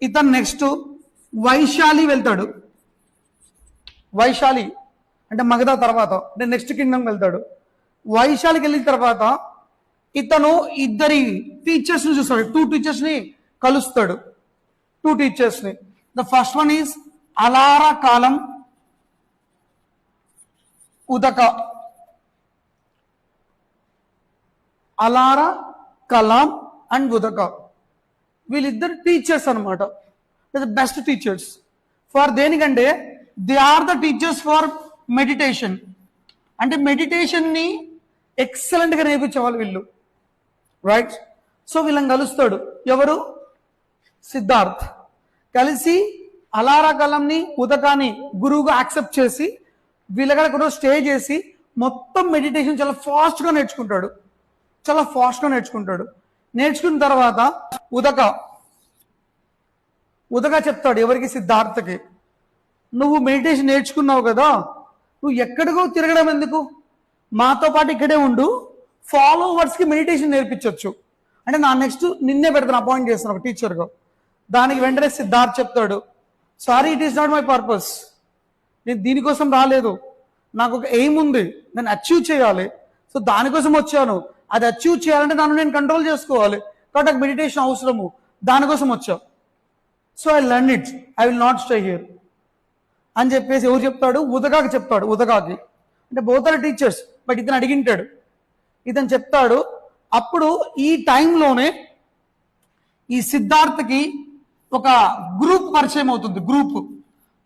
ఇతను నెక్స్ట్ వైశాలి వెళ్తాడు. వైశాలి అంటే మగధ తర్వాత అంటే నెక్స్ట్ కింగ్డమ్ వెళ్తాడు. వైశాలికి వెళ్ళిన తర్వాత ఇతను ఇద్దరి టీచర్స్ ని చూస్తాడు. 2 టీచర్స్ ని కలుస్తాడు. 2 టీచర్స్ ని. The first one is Alara Kalama Udaka. Alara Kalama and Udaka వీళ్ళిద్దరు టీచర్స్ అనమాట. బెస్ట్ టీచర్స్ ఫర్ దేనికంటే they are the teachers for meditation. అంటే మెడిటేషన్ ని ఎక్సలెంట్ గా నేర్పించేవాళ్ళు వీళ్ళు, రైట్? సో వీళ్ళని కలుస్తాడు. ఎవరు? సిద్ధార్థ్. కలిసి అలారా కలంని ఉదకాని గురువుగా యాక్సెప్ట్ చేసి వీళ్ళగా కూడా స్టే చేసి మొత్తం మెడిటేషన్ చాలా ఫాస్ట్ గా నేర్చుకుంటాడు. నేర్చుకున్న తర్వాత ఉదక చెప్తాడు ఎవరికి? సిద్ధార్థకి, నువ్వు మెడిటేషన్ నేర్చుకున్నావు కదా, నువ్వు ఎక్కడికో తిరగడం ఎందుకు, మాతో పాటు ఇక్కడే ఉండు, ఫాలోవర్స్ కి మెడిటేషన్ నేర్పించవచ్చు అంటే నా నెక్స్ట్ నిన్నే పెడతాను, అపాయింట్ చేస్తాను ఒక టీచర్గా. దానికి వెంటనే సిద్ధార్థ్ చెప్తాడు, sorry it is not my purpose, నేను దీనికోసం రాలేదు, నాకు ఒక ఎయిమ్ ఉంది, నేను అచీవ్ చేయాలి, సో దానికోసం వచ్చాను. అది అచీవ్ చేయాలంటే నన్ను నేను కంట్రోల్ చేసుకోవాలి, కాబట్టి నాకు మెడిటేషన్ అవసరము, దానికోసం వచ్చా. So I learn it, I will not stay here అని చెప్పేసి ఎవరు చెప్తాడు? ఉదకాకి చెప్తాడు. ఉదకాకి అంటే బోత్ ఆర్ టీచర్స్, బట్ ఇతను అడిగింటాడు, ఇతను చెప్తాడు. అప్పుడు ఈ టైంలోనే ఈ సిద్ధార్థకి ఒక గ్రూప్ పరిచయం అవుతుంది. గ్రూప్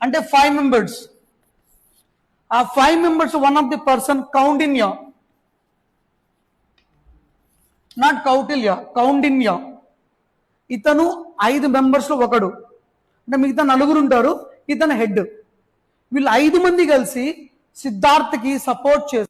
అంటే 5 మెంబర్స్. ఆ 5 members one of the person Kaundinya, not Kautilya, Kaundinya. ఇతను 5 మెంబర్స్ లో ఒకడు. అంటే మిగతా 4 ఉంటారు, ఇతను హెడ్. వీళ్ళు 5 మంది కలిసి సిద్ధార్థకి సపోర్ట్ చేసి